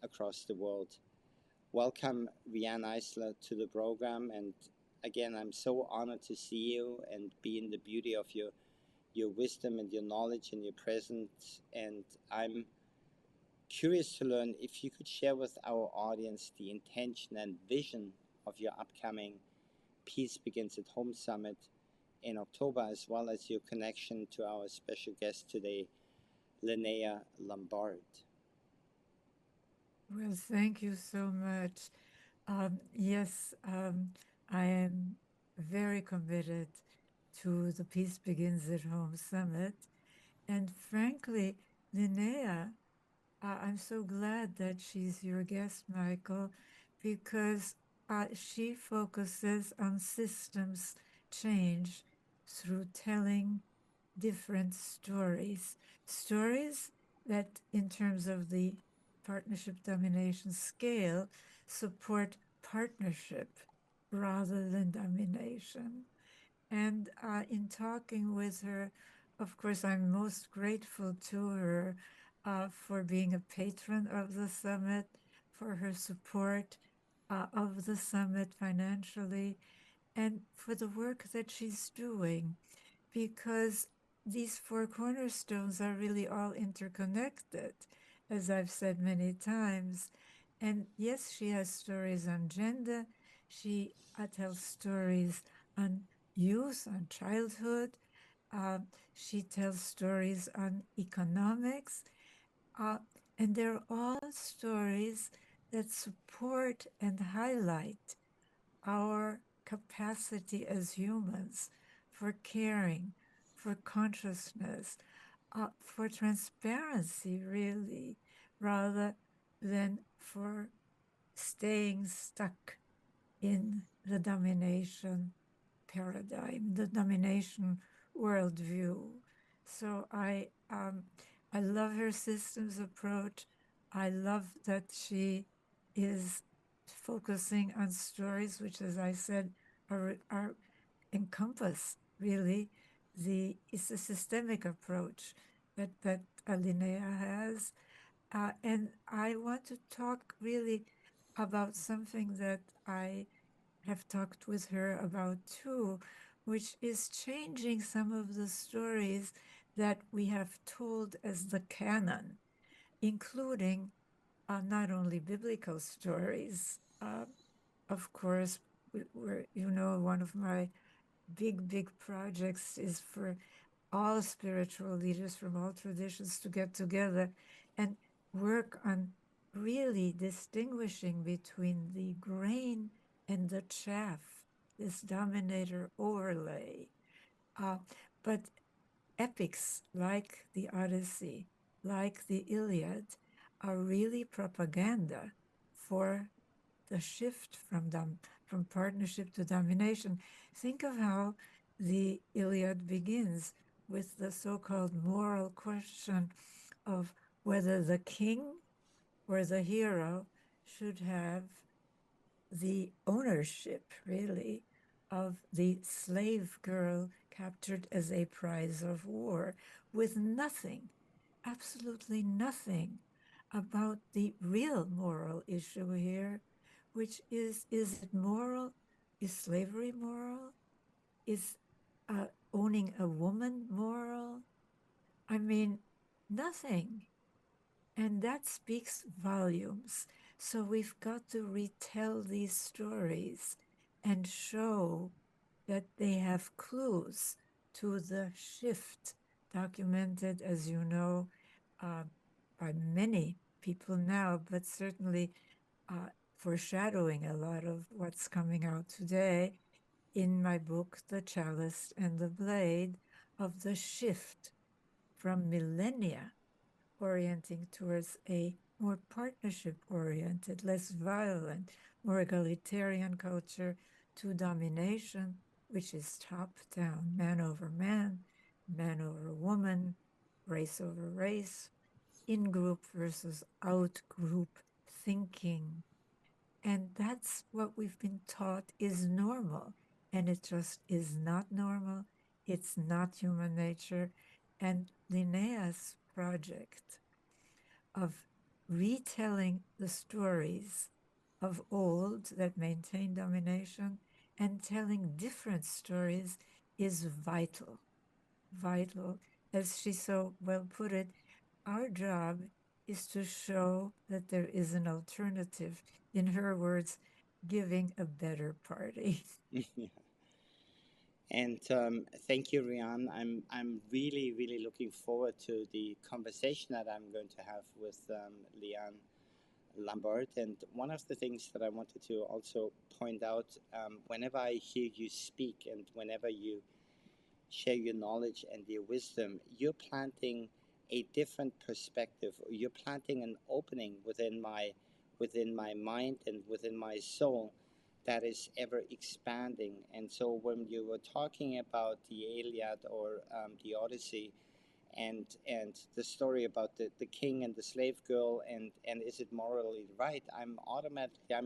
across the world. Welcome, Riane Eisler, to the program. And again, I'm so honored to see you and be in the beauty of your wisdom and your knowledge and your presence. And I'm curious to learn if you could share with our audience the intention and vision of your upcoming Peace Begins at Home Summit in October, as well as your connection to our special guest today, Lynnaea Lumbard. Well, thank you so much. Yes, I am very committed to the Peace Begins at Home Summit. And frankly, Linnea, I'm so glad that she's your guest, Michael, because she focuses on systems change through telling different stories. Stories that, in terms of the partnership domination scale, support partnership rather than domination. And in talking with her, of course, I'm most grateful to her for being a patron of the summit, for her support of the summit financially, and for the work that she's doing, because these four cornerstones are really all interconnected, as I've said many times. And yes, she has stories on gender. She tells stories on youth, on childhood. Uh, she tells stories on economics. Uh, and they're all stories that support and highlight our capacity as humans for caring, for consciousness, for transparency, really, rather than for staying stuck in the domination paradigm, the domination worldview. So I love her systems approach. I love that she is focusing on stories, which, as I said, are encompass really it's a systemic approach that Linnea has. And I want to talk really about something that I have talked with her about too, which is changing some of the stories that we have told as the canon, including not only biblical stories. Of course, one of my big projects is for all spiritual leaders from all traditions to get together and work on really distinguishing between the grain and the chaff, this dominator overlay. Uh, but epics like the Odyssey, like the Iliad, are really propaganda for the shift from partnership to domination. Think of how the Iliad begins with the so-called moral question of whether the king or the hero should have the ownership, really, of the slave girl captured as a prize of war, with nothing, absolutely nothing about the real moral issue here, which is it moral? Is slavery moral? Is owning a woman moral? I mean, nothing. And that speaks volumes. So we've got to retell these stories and show that they have clues to the shift documented, as you know, uh, by many people now, but certainly foreshadowing a lot of what's coming out today in my book, The Chalice and the Blade, of the shift from millennia orienting towards a more partnership oriented, less violent, more egalitarian culture to domination, which is top down, man over man, man over woman, race over race, in group versus out group thinking. And that's what we've been taught is normal. And it just is not normal. It's not human nature. And Linnea's project of retelling the stories of old that maintain domination and telling different stories is vital. Vital. As she so well put it, our job is to show that there is an alternative. In her words, giving a better party. And thank you, Riane. I'm really, really looking forward to the conversation that I'm going to have with Lynnaea Lumbard. And one of the things that I wanted to also point out, whenever I hear you speak and whenever you share your knowledge and your wisdom, you're planting a different perspective, or you're planting an opening within my mind and within my soul that is ever expanding. And so when you were talking about the Iliad or the Odyssey, and the story about the king and the slave girl, and is it morally right, I'm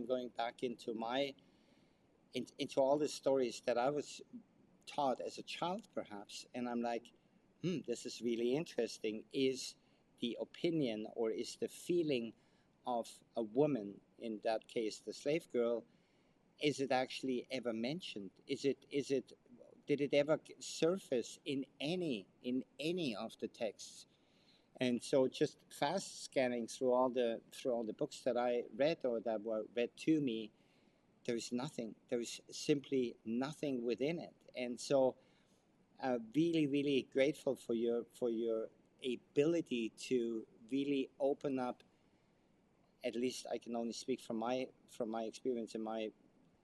going back into into all the stories that I was taught as a child, perhaps, and I'm like, this is really interesting. Is the opinion, or is the feeling of a woman, in that case the slave girl, is it actually ever mentioned? Did it ever surface in any of the texts? And so just fast scanning through all the books that I read or that were read to me, there is nothing. There is simply nothing within it. And so really, really grateful for your ability to really open up. At least I can only speak from my experience in my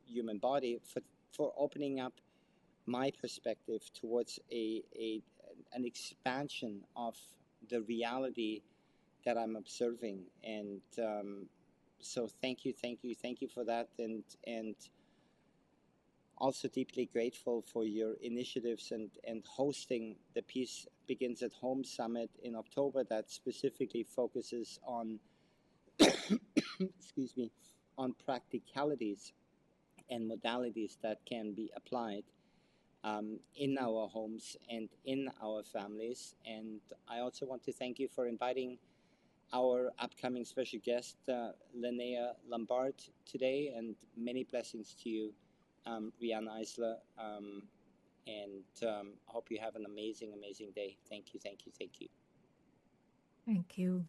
human body, for opening up my perspective towards an expansion of the reality that I'm observing. And so thank you for that, and also deeply grateful for your initiatives and hosting the Peace Begins at Home Summit in October that specifically focuses on excuse me, on practicalities and modalities that can be applied in our homes and in our families. And I also want to thank you for inviting our upcoming special guest, Lynnaea Lumbard, today, and many blessings to you, Riane Eisler, and I hope you have an amazing, amazing day. Thank you, thank you, thank you. Thank you.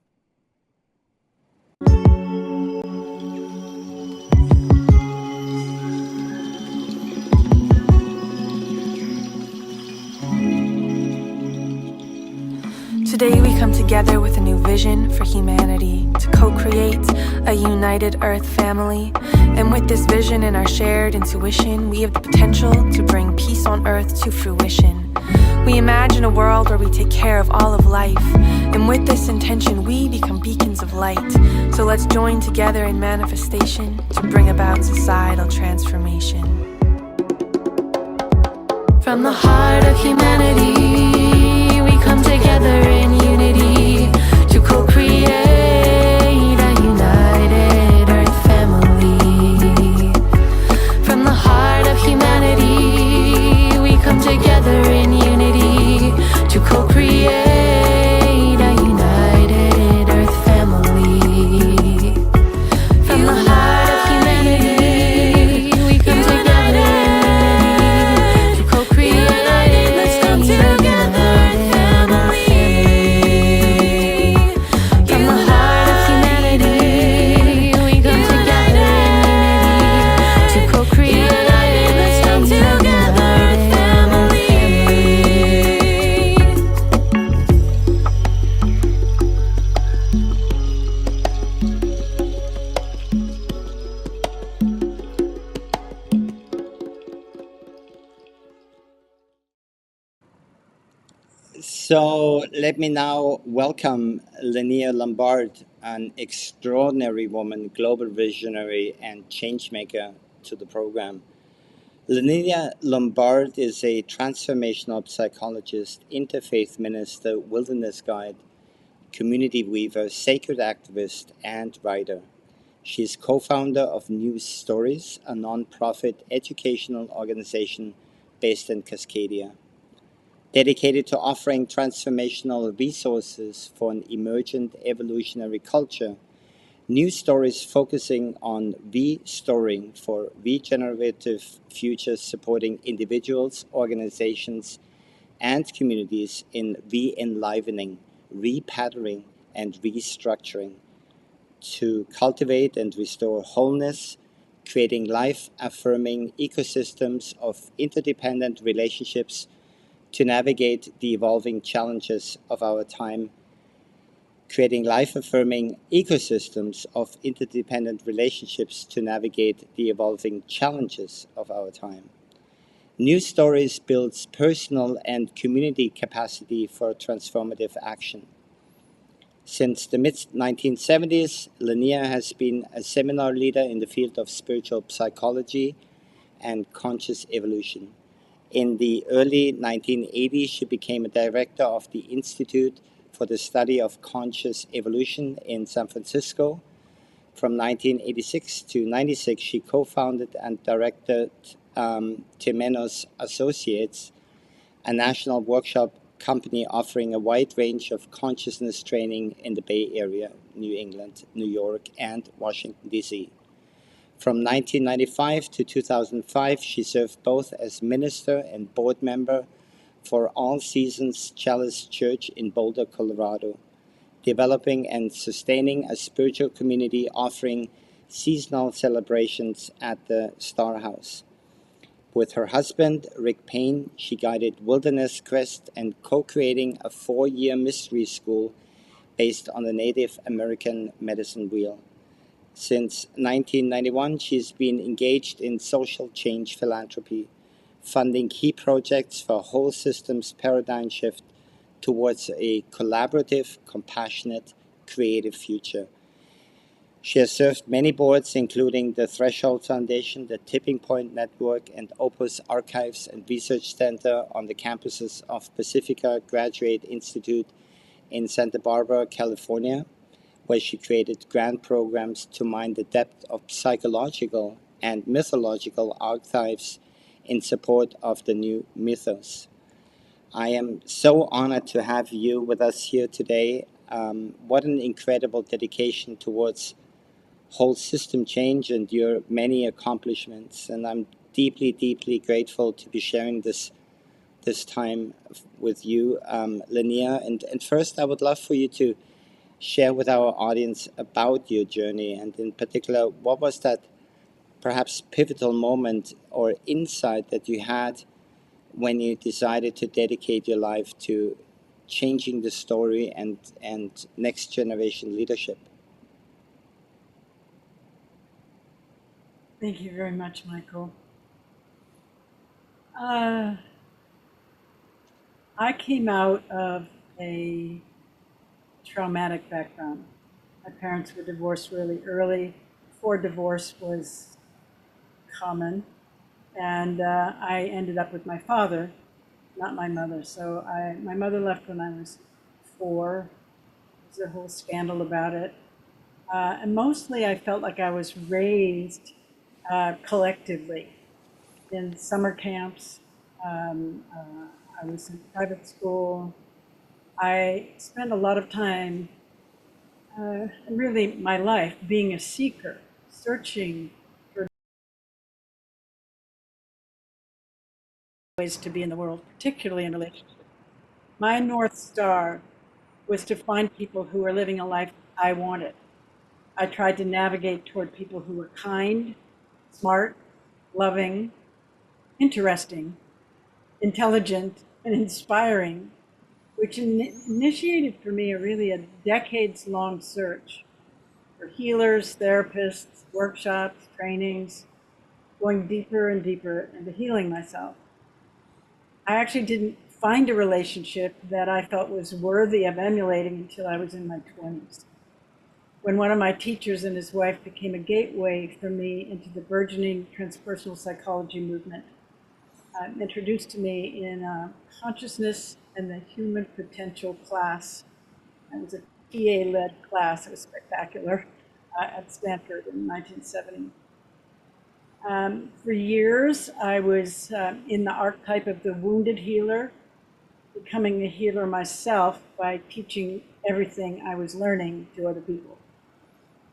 Today we come together with a new vision for humanity, to co-create a united Earth family. And with this vision and our shared intuition, we have the potential to bring peace on Earth to fruition. We imagine a world where we take care of all of life, and with this intention we become beacons of light. So let's join together in manifestation to bring about societal transformation. From the heart of humanity, we come together in unity to co-create a united Earth family. From the heart of humanity, we come together in unity to co-create a united Earth family. From the heart of humanity, we come together to co-create. Let's come together. So let me now welcome Lynnaea Lumbard, an extraordinary woman, global visionary, and changemaker, to the program. Lynnaea Lumbard is a transformational psychologist, interfaith minister, wilderness guide, community weaver, sacred activist, and writer. She is co-founder of News Stories, a non-profit educational organization based in Cascadia, dedicated to offering transformational resources for an emergent evolutionary culture News stories focusing on restoring for regenerative futures, supporting individuals, organizations, and communities in re-enlivening, repatterning, and restructuring to cultivate and restore wholeness, creating life-affirming ecosystems of interdependent relationships to navigate the evolving challenges of our time, creating life-affirming ecosystems of interdependent relationships to navigate the evolving challenges of our time. News Stories builds personal and community capacity for transformative action. Since the mid-1970s, Lynnaea has been a seminar leader in the field of spiritual psychology and conscious evolution. In the early 1980s, she became a director of the Institute for the Study of Conscious Evolution in San Francisco. From 1986 to 96, she co-founded and directed Temenos Associates, a national workshop company offering a wide range of consciousness training in the Bay Area, New England, New York, and Washington, D.C. From 1995 to 2005, she served both as minister and board member for All Seasons Chalice Church in Boulder, Colorado, developing and sustaining a spiritual community offering seasonal celebrations at the Star House. With her husband, Rick Payne, she guided Wilderness Quest and co-creating a 4-year mystery school based on the Native American medicine wheel. Since 1991, she's been engaged in social change philanthropy, funding key projects for whole systems paradigm shift towards a collaborative, compassionate, creative future. She has served many boards, including the Threshold Foundation, the Tipping Point Network, and Opus Archives and Research Center on the campuses of Pacifica Graduate Institute in Santa Barbara, California, where she created grant programs to mine the depth of psychological and mythological archives in support of the new mythos. I am so honored to have you with us here today. What an incredible dedication towards whole system change and your many accomplishments. And I'm deeply, deeply grateful to be sharing this time with you, Lynnaea. And first, I would love for you to share with our audience about your journey, and in particular, what was that perhaps pivotal moment or insight that you had when you decided to dedicate your life to changing the story and next generation leadership? Thank you very much, Michael. I came out of a traumatic background. My parents were divorced really early, before divorce was common, and I ended up with my father, not my mother. So my mother left when I was 4. There's a whole scandal about it. And mostly I felt like I was raised collectively in summer camps. I was in private school. I spent a lot of time, really my life, being a seeker, searching for ways to be in the world, particularly in relationships. My North Star was to find people who were living a life I wanted. I tried to navigate toward people who were kind, smart, loving, interesting, intelligent, and inspiring, which initiated for me a decades-long search for healers, therapists, workshops, trainings, going deeper and deeper into healing myself. I actually didn't find a relationship that I felt was worthy of emulating until I was in my 20s, when one of my teachers and his wife became a gateway for me into the burgeoning transpersonal psychology movement, introduced to me in consciousness and the human potential class. It was a TA-led class. It was spectacular at Stanford in 1970. For years, I was in the archetype of the wounded healer, becoming a healer myself by teaching everything I was learning to other people.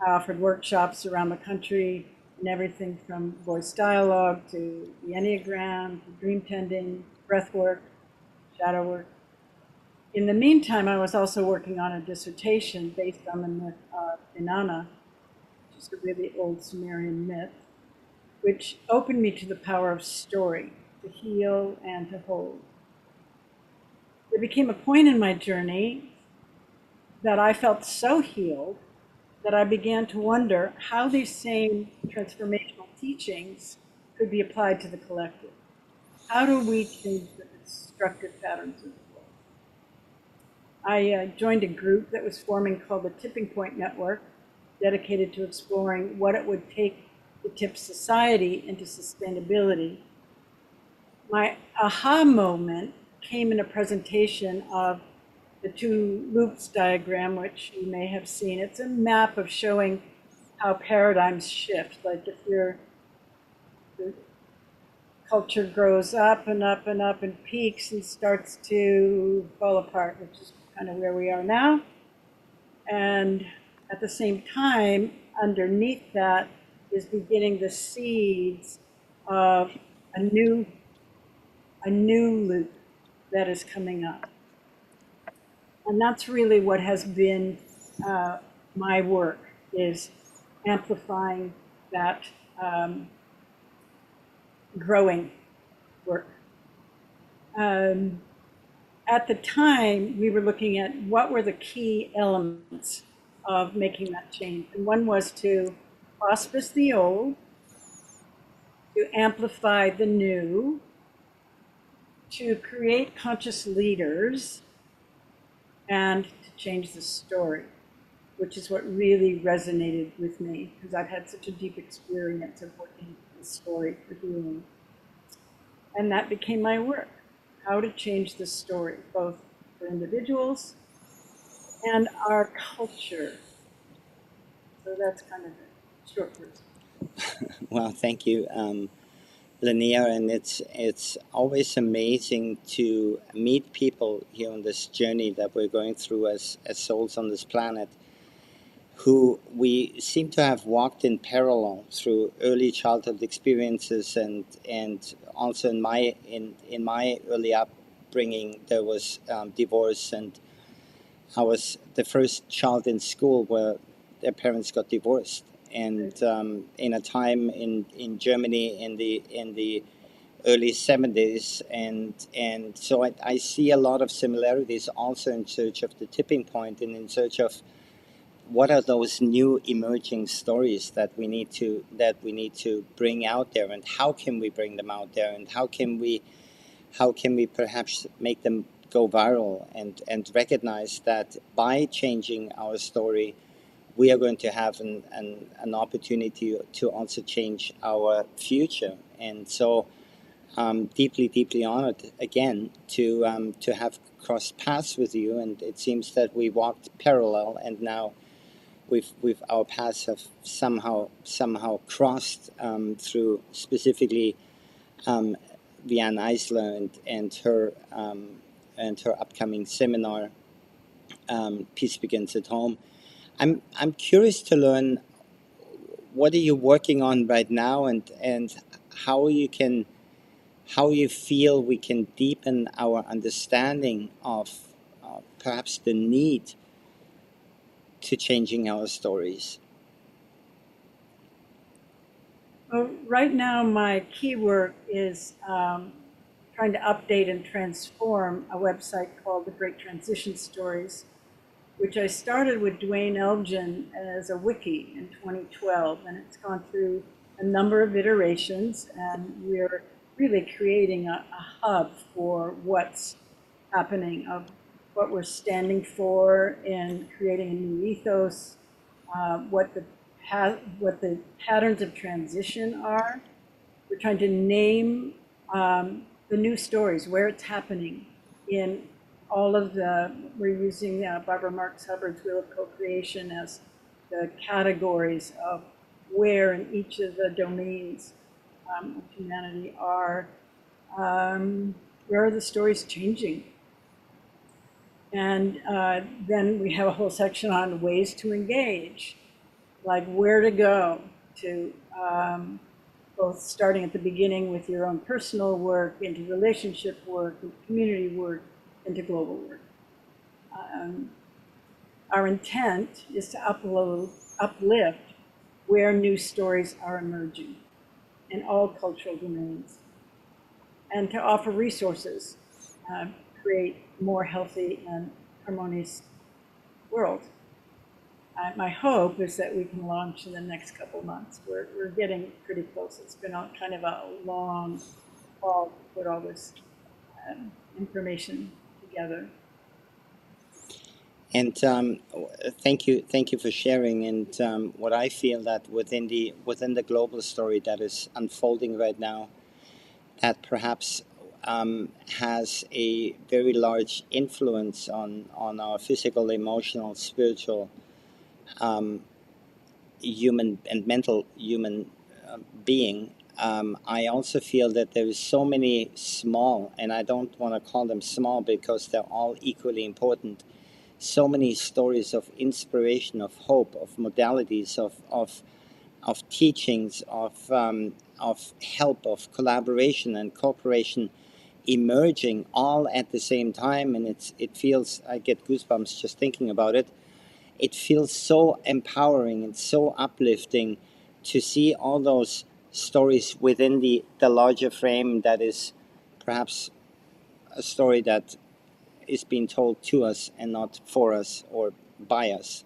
I offered workshops around the country in everything from voice dialogue to the Enneagram, to dream tending, breath work, shadow work. In the meantime, I was also working on a dissertation based on the myth of Inanna, which is a really old Sumerian myth, which opened me to the power of story, to heal and to hold. There became a point in my journey that I felt so healed that I began to wonder how these same transformational teachings could be applied to the collective. How do we change the destructive patterns of the world? I joined a group that was forming called the Tipping Point Network, dedicated to exploring what it would take to tip society into sustainability. My aha moment came in a presentation of the two loops diagram, which you may have seen. It's a map of showing how paradigms shift. Like if the culture grows up and up and up and peaks and starts to fall apart, which is kind of where we are now. And at the same time, underneath that is beginning the seeds of a new loop that is coming up. And that's really what has been my work, is amplifying that growing work. At the time, we were looking at what were the key elements of making that change. And one was to auspice the old, to amplify the new, to create conscious leaders, and to change the story, which is what really resonated with me, because I've had such a deep experience of working with the story for healing. And that became my work, how to change the story, both for individuals and our culture. So that's kind of a short version. Well, thank you, Lynnaea, and it's always amazing to meet people here on this journey that we're going through as souls on this planet, who we seem to have walked in parallel through early childhood experiences, and also in my early upbringing there was divorce, and I was the first child in school where their parents got divorced. And in a time in Germany in the early 70s, and so I see a lot of similarities also in search of the tipping point, and in search of what are those new emerging stories that we need to bring out there, and how can we bring them out there, and how can we perhaps make them go viral, and recognize that by changing our story, we are going to have an opportunity to also change our future. And so deeply honored again to have crossed paths with you, and it seems that we walked parallel, and now we've our paths have somehow crossed through specifically Riane Eisler and her upcoming seminar, Peace Begins at Home. I'm curious to learn, what are you working on right now, and how you feel we can deepen our understanding of perhaps the need to changing our stories. Well, right now my key work is trying to update and transform a website called The Great Transition Stories, which I started with Dwayne Elgin as a wiki in 2012, and it's gone through a number of iterations, and we're really creating a hub for what's happening, of what we're standing for, in creating a new ethos, what the patterns of transition are. We're trying to name the new stories, where it's happening in all of we're using Barbara Marx Hubbard's Wheel of Co-Creation as the categories of where in each of the domains of humanity are, where are the stories changing? And then we have a whole section on ways to engage. like where to go to, both starting at the beginning with your own personal work, into relationship work, into community work, into global work. Our intent is to uplift where new stories are emerging in all cultural domains, and to offer resources, create more healthy and harmonious world. My hope is that we can launch in the next couple months. We're getting pretty close. It's been kind of a long haul to put all this information together. And thank you for sharing. And what I feel that within the global story that is unfolding right now, that perhaps has a very large influence on our physical, emotional, spiritual, human and mental human being. I also feel that there is so many small, and I don't want to call them small because they're all equally important, so many stories of inspiration, of hope, of modalities, of teachings, of help, of collaboration and cooperation emerging all at the same time. And it feels, I get goosebumps just thinking about it. It feels so empowering and so uplifting to see all those stories within the larger frame that is perhaps a story that is being told to us and not for us or by us.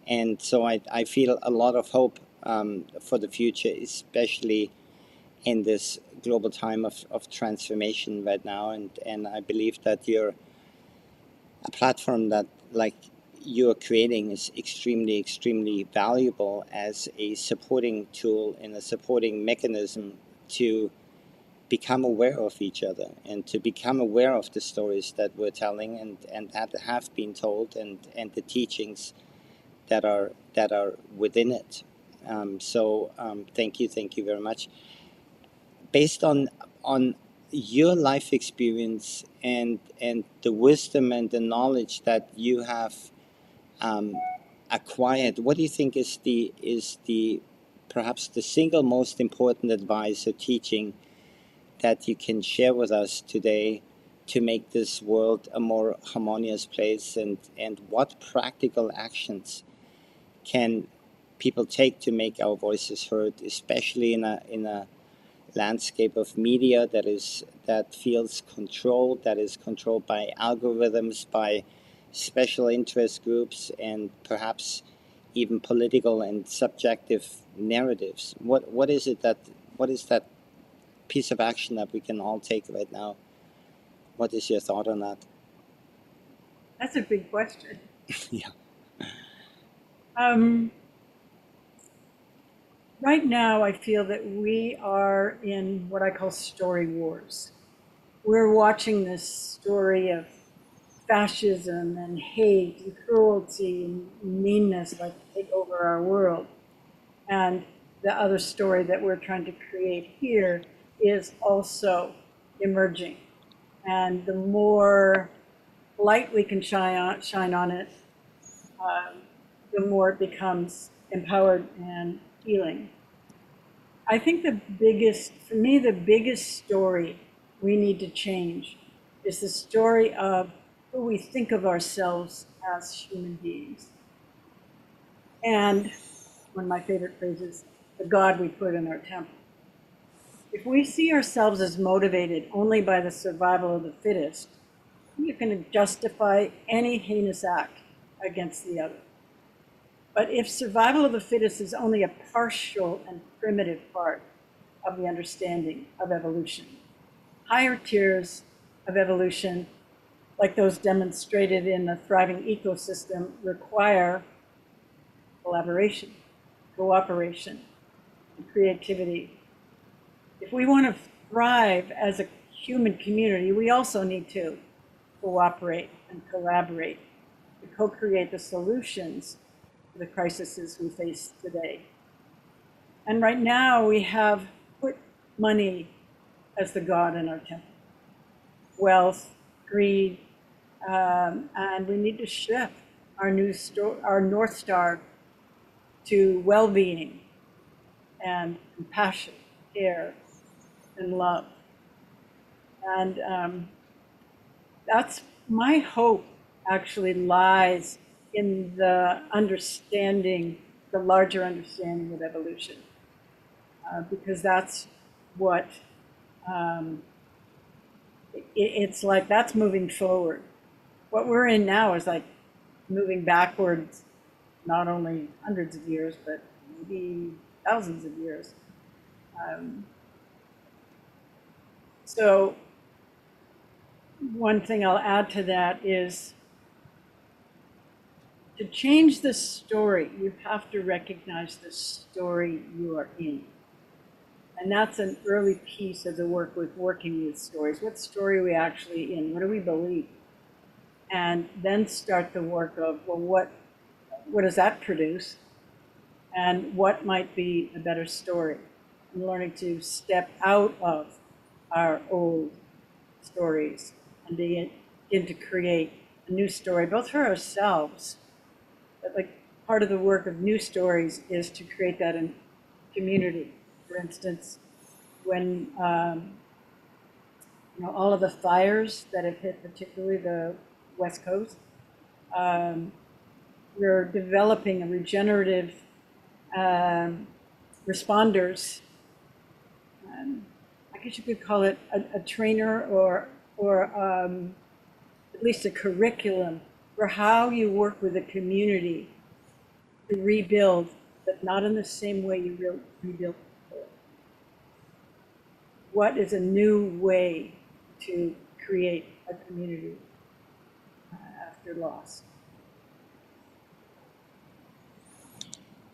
And so I feel a lot of hope for the future, especially in this global time of transformation right now. And I believe that you're a platform that, like you're creating, is extremely, extremely valuable as a supporting tool and a supporting mechanism to become aware of each other and to become aware of the stories that we're telling and that have been told, and the teachings that are within it. Thank you very much. Based on your life experience and the wisdom and the knowledge that you have acquired, what do you think is the perhaps the single most important advice or teaching that you can share with us today to make this world a more harmonious place, and what practical actions can people take to make our voices heard, especially in a landscape of media that feels controlled, that is controlled by algorithms, by special interest groups, and perhaps even political and subjective narratives? What is that piece of action that we can all take right now? What is your thought on that? That's a big question. Yeah. Right now, I feel that we are in what I call story wars. We're watching this story of fascism and hate and cruelty and meanness like take over our world. And the other story that we're trying to create here is also emerging. And the more light we can shine on it, the more it becomes empowered and healing. I think for me, the biggest story we need to change is the story of who we think of ourselves as human beings. And one of my favorite phrases, the God we put in our temple. If we see ourselves as motivated only by the survival of the fittest, you can justify any heinous act against the other. But if survival of the fittest is only a partial and primitive part of the understanding of evolution, higher tiers of evolution, like those demonstrated in the thriving ecosystem, require collaboration, cooperation, and creativity. If we want to thrive as a human community, we also need to cooperate and collaborate to co-create the solutions to the crises we face today. And right now we have put money as the God in our temple. Wealth, greed, and we need to shift our North Star to well-being and compassion, care, and love. And that's my hope actually lies in the understanding, the larger understanding of evolution, because that's what it's like. That's moving forward. What we're in now is like moving backwards, not only hundreds of years, but maybe thousands of years. So one thing I'll add to that is to change the story, you have to recognize the story you are in. And that's an early piece of the work with working with stories. What story are we actually in? What do we believe? And then start the work of, well, what does that produce? And what might be a better story? And learning to step out of our old stories and begin to create a new story, both for ourselves, but like part of the work of new stories is to create that in community. For instance, when all of the fires that have hit, particularly the West Coast, we're developing a regenerative responders. I guess you could call it a trainer or at least a curriculum for how you work with a community to rebuild, but not in the same way you rebuilt before. What is a new way to create a community after loss?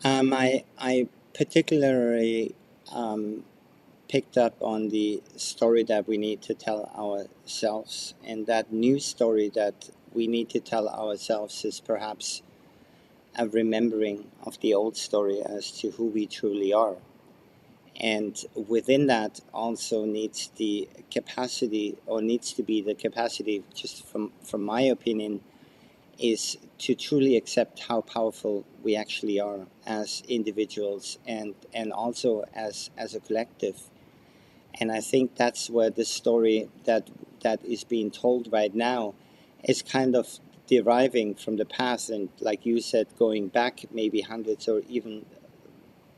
I particularly picked up on the story that we need to tell ourselves, and that new story that we need to tell ourselves is perhaps a remembering of the old story as to who we truly are. And within that also needs the capacity, or needs to be the capacity, just from my opinion, is to truly accept how powerful we actually are as individuals and also as a collective. And I think that's where the story that is being told right now is kind of deriving from the past, and like you said, going back maybe hundreds or even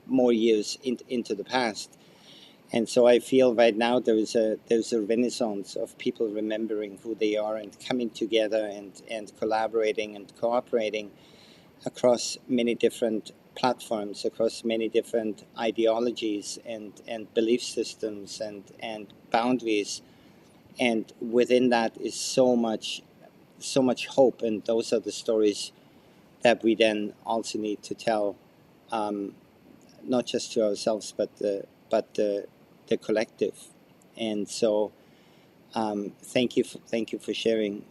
more years into the past. And so I feel right now there's a renaissance of people remembering who they are and coming together and collaborating and cooperating across many different platforms, across many different ideologies and belief systems and boundaries. And within that is so much hope, and those are the stories that we then also need to tell, not just to ourselves, but the collective. And so thank you for sharing.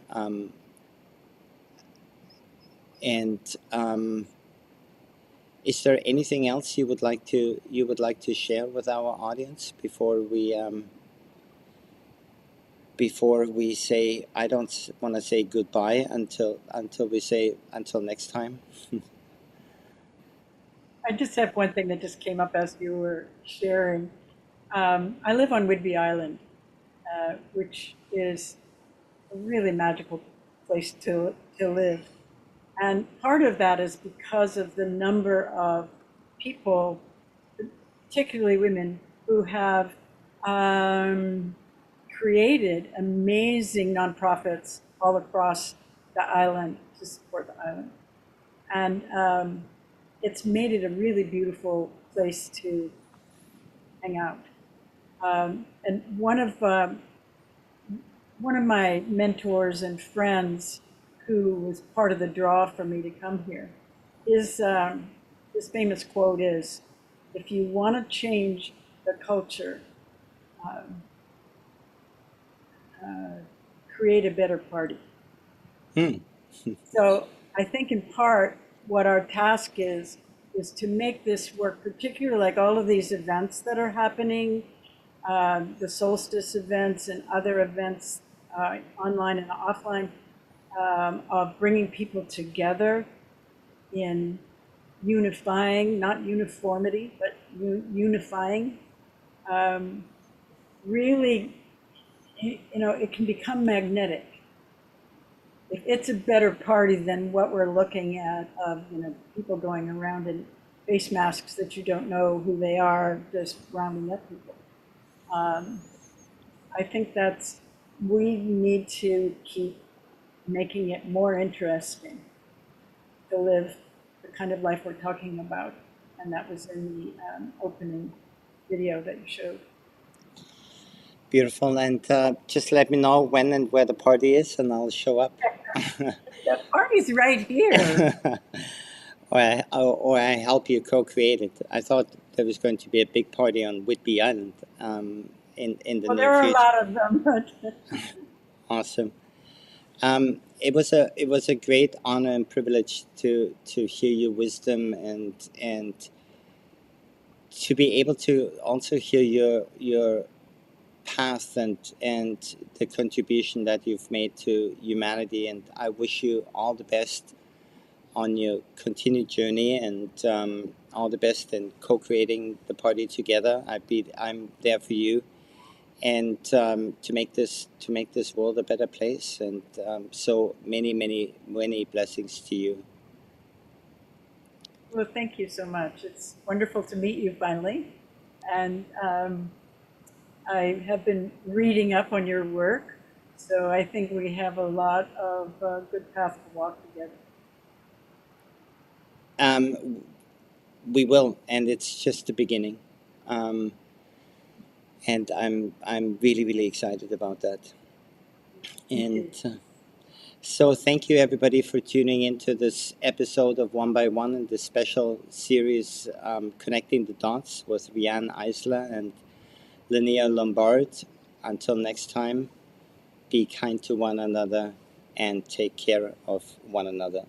Is there anything else you would like to share with our audience before we say, I don't want to say goodbye until we say until next time? I just have one thing that just came up as you were sharing. I live on Whidbey Island, which is a really magical place to live. And part of that is because of the number of people, particularly women, who have created amazing nonprofits all across the island to support the island. And it's made it a really beautiful place to hang out. And one of my mentors and friends, who was part of the draw for me to come here, is this famous quote is, if you want to change the culture, create a better party. So I think in part what our task is to make this work, particularly like all of these events that are happening, the solstice events and other events online and offline, of bringing people together in unifying, not uniformity, but unifying. Really, it can become magnetic. If it's a better party than what we're looking at of, people going around in face masks that you don't know who they are, just rounding up people. I think we need to keep making it more interesting to live the kind of life we're talking about. And that was in the opening video that you showed. Beautiful. And just let me know when and where the party is, and I'll show up. The party's right here. or I help you co-create it. I thought there was going to be a big party on Whidbey Island in the near future. There are a lot of them. Awesome. It was a great honor and privilege to hear your wisdom and to be able to also hear your path and the contribution that you've made to humanity. And I wish you all the best on your continued journey, and all the best in co-creating the party together. I'm there for you, and to make this world a better place. And so many blessings to you. Well, thank you so much. It's wonderful to meet you finally, and I have been reading up on your work, so I think we have a lot of good path to walk together. We will, and it's just the beginning. And I'm really excited about that. And so thank you everybody for tuning into this episode of One by One and this special series, Connecting the Dots with Riane Eisler and Lynnaea Lumbard. Until next time, be kind to one another and take care of one another.